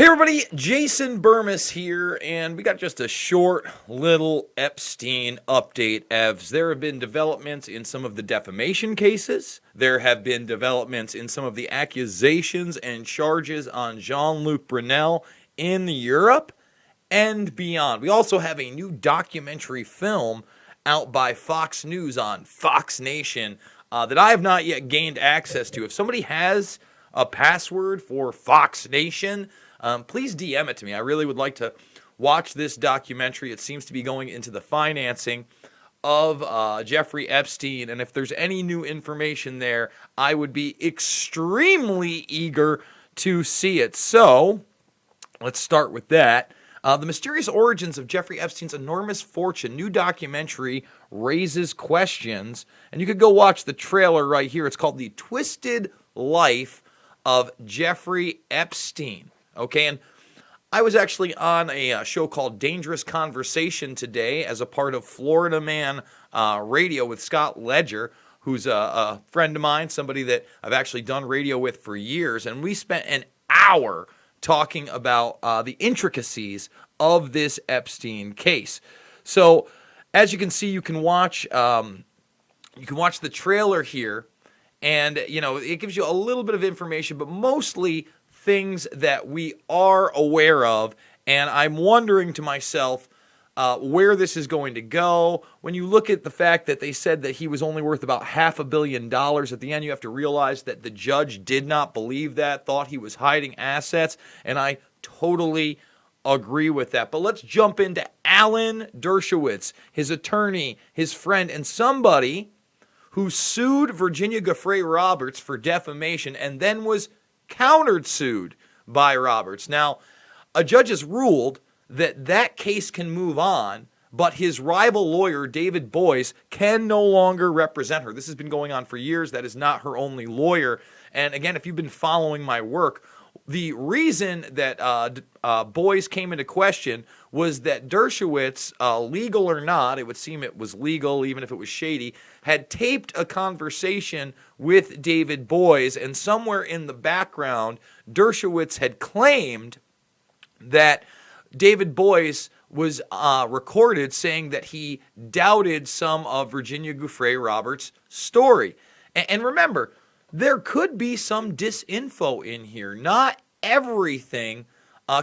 Hey everybody, Jason Burmis here, and we got just a short little Epstein update as there have been developments in some of the defamation cases. There have been developments in some of the accusations and charges on Jean-Luc Brunel in Europe and beyond. We also have a new documentary film out by Fox News on Fox Nation that I have not yet gained access to. If somebody has a password for Fox Nation, please DM it to me. I really would like to watch this documentary. It seems to be going into the financing of Jeffrey Epstein, and if there's any new information there, I would be extremely eager to see it. So, let's start with that. The Mysterious Origins of Jeffrey Epstein's Enormous Fortune, new documentary, raises questions, and you could go watch the trailer right here. It's called The Twisted Life of Jeffrey Epstein. Okay, and I was actually on a show called Dangerous Conversation today as a part of Florida Man Radio with Scott Ledger, who's a friend of mine, somebody that I've actually done radio with for years, and we spent an hour talking about the intricacies of this Epstein case. So, as you can see, you can watch the trailer here, and it gives you a little bit of information, but mostly things that we are aware of, and I'm wondering to myself where this is going to go. When you look at the fact that they said that he was only worth about $500 million at the end, you have to realize that the judge did not believe that, thought he was hiding assets, and I totally agree with that. But let's jump into Alan Dershowitz, his attorney, his friend, and somebody who sued Virginia Giuffre Roberts for defamation and then was countersued by Roberts. Now, a judge has ruled that case can move on, but his rival lawyer, David Boies, can no longer represent her. This has been going on for years. That is not her only lawyer. And again, if you've been following my work, the reason that Boies came into question was that Dershowitz, legal or not, it would seem it was legal even if it was shady, had taped a conversation with David Boies, and somewhere in the background, Dershowitz had claimed that David Boies was recorded saying that he doubted some of Virginia Giuffre Roberts' story. And remember, there could be some disinfo in here. Not everything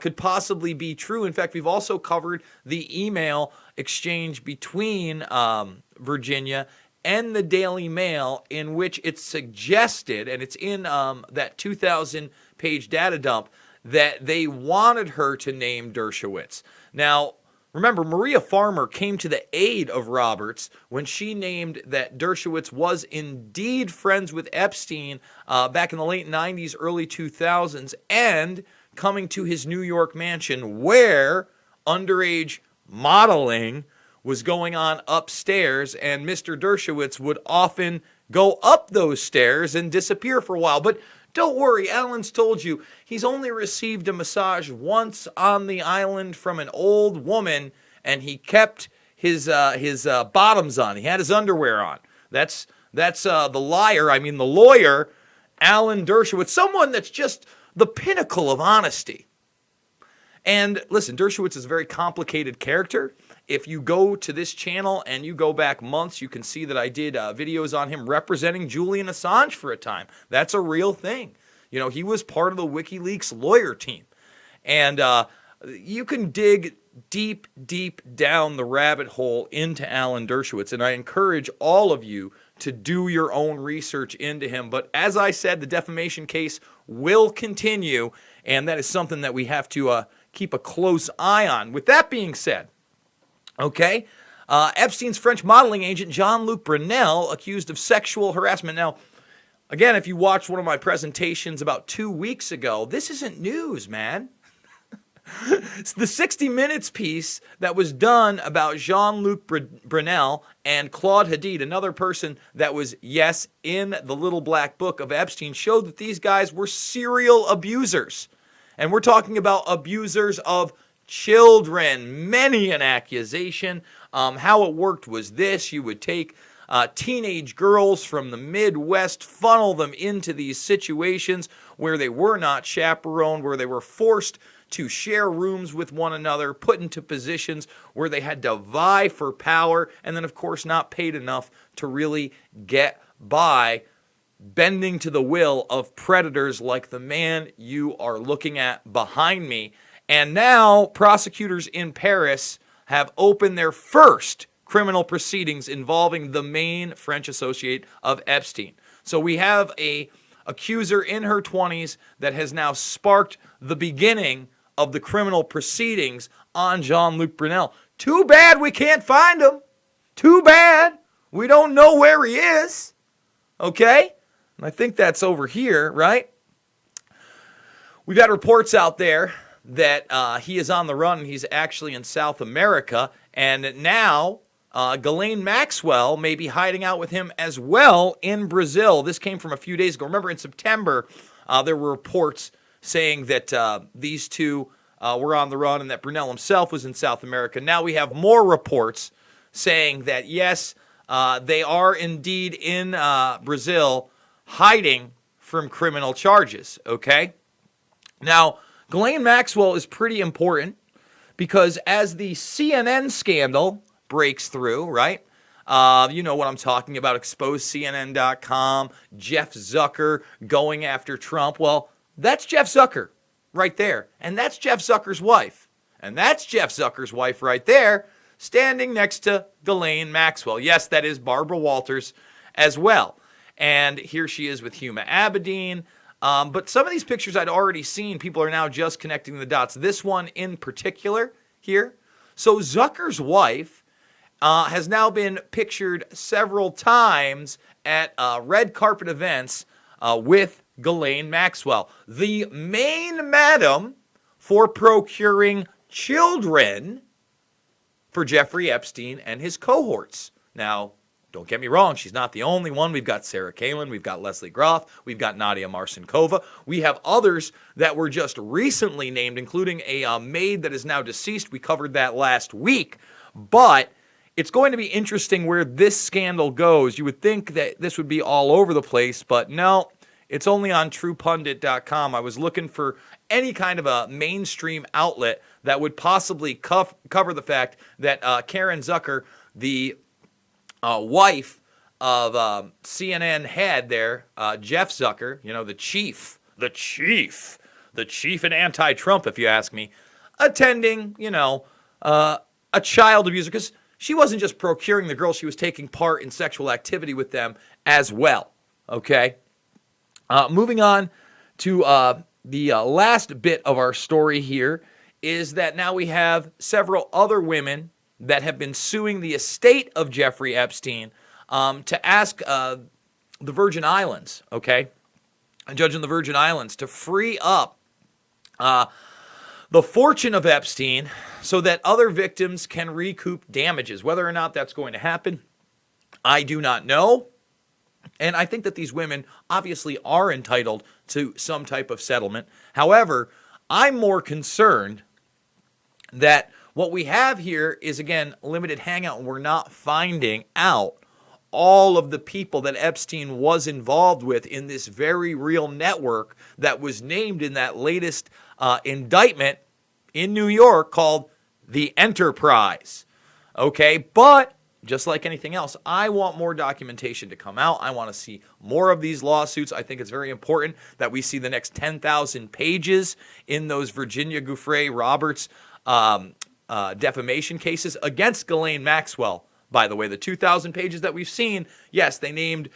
could possibly be true. In fact, we've also covered the email exchange between Virginia and the Daily Mail, in which it's suggested, and it's in that 2,000-page data dump, that they wanted her to name Dershowitz. Now, remember, Maria Farmer came to the aid of Roberts when she named that Dershowitz was indeed friends with Epstein back in the late 90s, early 2000s, and coming to his New York mansion where underage modeling was going on upstairs, and Mr. Dershowitz would often go up those stairs and disappear for a while. But don't worry, Alan's told you he's only received a massage once on the island from an old woman, and he kept his bottoms on. He had his underwear on. That's the lawyer, Alan Dershowitz, someone that's just the pinnacle of honesty. And listen, Dershowitz is a very complicated character. If you go to this channel and you go back months, you can see that I did videos on him representing Julian Assange for a time. That's a real thing. He was part of the WikiLeaks lawyer team. And you can dig deep, deep down the rabbit hole into Alan Dershowitz, and I encourage all of you to do your own research into him. But as I said, the defamation case will continue, and that is something that we have to keep a close eye on. With that being said, okay, Epstein's French modeling agent Jean-Luc Brunel accused of sexual harassment. Now, again, if you watched one of my presentations about 2 weeks ago, this isn't news, man. The 60 Minutes piece that was done about Jean-Luc Brunel and Claude Hadid, another person that was, yes, in the little black book of Epstein, showed that these guys were serial abusers. And we're talking about abusers of children. Many an accusation. How it worked was this. You would take teenage girls from the Midwest, funnel them into these situations where they were not chaperoned, where they were forced to share rooms with one another, put into positions where they had to vie for power, and then, of course, not paid enough to really get by, bending to the will of predators like the man you are looking at behind me. And now prosecutors in Paris have opened their first criminal proceedings involving the main French associate of Epstein. So we have a accuser in her 20s that has now sparked the beginning of the criminal proceedings on Jean-Luc Brunel. Too bad we can't find him. Too bad. We don't know where he is. Okay? And I think that's over here, right? We've had reports out there that he is on the run and he's actually in South America. And now Ghislaine Maxwell may be hiding out with him as well in Brazil. This came from a few days ago. Remember, in September, there were reports saying that these two were on the run and that Brunel himself was in South America. Now we have more reports saying that, yes, they are indeed in Brazil hiding from criminal charges, okay? Now, Ghislaine Maxwell is pretty important because as the CNN scandal breaks through, right? You know what I'm talking about, exposedcnn.com, Jeff Zucker going after Trump. Well, that's Jeff Zucker right there. And that's Jeff Zucker's wife. And that's Jeff Zucker's wife right there, standing next to Ghislaine Maxwell. Yes, that is Barbara Walters as well. And here she is with Huma Abedin. But some of these pictures I'd already seen. People are now just connecting the dots. This one in particular here. So Zucker's wife has now been pictured several times at red carpet events with Ghislaine Maxwell, the main madam for procuring children for Jeffrey Epstein and his cohorts. Now, don't get me wrong, she's not the only one. We've got Sarah Palin, we've got Leslie Groff, we've got Nadia Marcinkova. We have others that were just recently named, including a maid that is now deceased. We covered that last week. But it's going to be interesting where this scandal goes. You would think that this would be all over the place, but no, it's only on TruePundit.com. I was looking for any kind of a mainstream outlet that would possibly cover the fact that Karen Zucker, the wife of CNN head there, Jeff Zucker, you know, the chief and anti-Trump, if you ask me, attending, you know, a child abuser, because she wasn't just procuring the girl, she was taking part in sexual activity with them as well, okay? Moving on to the last bit of our story here is that now we have several other women that have been suing the estate of Jeffrey Epstein to ask the Virgin Islands, okay, a judge in the Virgin Islands, to free up the fortune of Epstein so that other victims can recoup damages. Whether or not that's going to happen, I do not know. And I think that these women obviously are entitled to some type of settlement. However, I'm more concerned that what we have here is, again, limited hangout, and we're not finding out all of the people that Epstein was involved with in this very real network that was named in that latest indictment in New York called the Enterprise. Okay, but just like anything else, I want more documentation to come out. I want to see more of these lawsuits. I think it's very important that we see the next 10,000 pages in those Virginia Giuffre Roberts defamation cases against Ghislaine Maxwell. By the way, the 2,000 pages that we've seen, yes, they named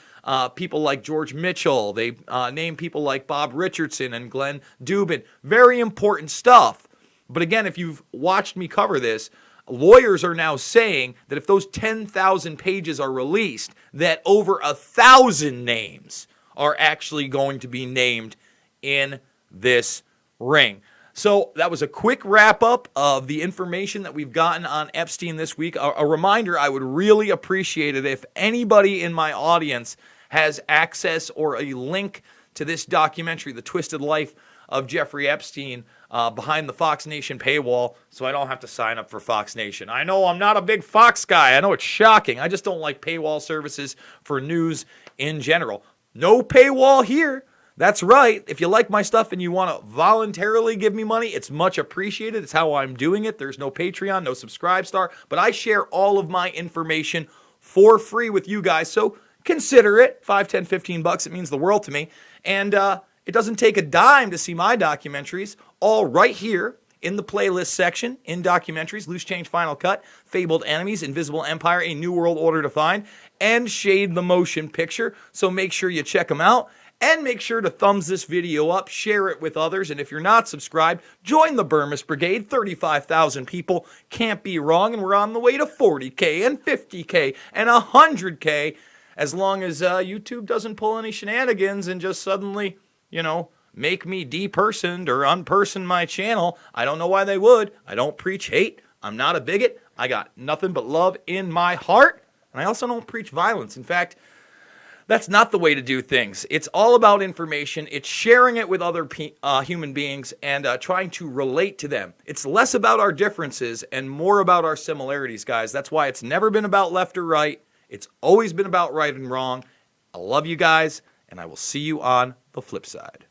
people like George Mitchell. They named people like Bob Richardson and Glenn Dubin. Very important stuff. But again, if you've watched me cover this, lawyers are now saying that if those 10,000 pages are released, that over 1,000 names are actually going to be named in this ring. So that was a quick wrap-up of the information that we've gotten on Epstein this week. A reminder, I would really appreciate it if anybody in my audience has access or a link to this documentary, The Twisted Life of Jeffrey Epstein behind the Fox Nation paywall, so I don't have to sign up for Fox Nation. I know I'm not a big Fox guy. I know it's shocking. I just don't like paywall services for news in general. No paywall here. That's right. If you like my stuff and you want to voluntarily give me money, it's much appreciated. It's how I'm doing it. There's no Patreon, no Subscribe Star, but I share all of my information for free with you guys. So consider it. $5, $10, $15. It means the world to me. And it doesn't take a dime to see my documentaries, all right here in the playlist section, in documentaries, Loose Change Final Cut, Fabled Enemies, Invisible Empire, A New World Order Defined, and Shade the Motion Picture. So make sure you check them out. And make sure to thumbs this video up, share it with others, and if you're not subscribed, join the Burmis Brigade. 35,000 people can't be wrong, and we're on the way to 40K and 50K and 100K, as long as YouTube doesn't pull any shenanigans and just suddenly, make me depersoned or unperson my channel. I don't know why they would. I don't preach hate. I'm not a bigot. I got nothing but love in my heart, and I also don't preach violence. In fact, that's not the way to do things. It's all about information. It's sharing it with other human beings and trying to relate to them. It's less about our differences and more about our similarities, guys. That's why it's never been about left or right. It's always been about right and wrong. I love you guys, and I will see you on the flip side.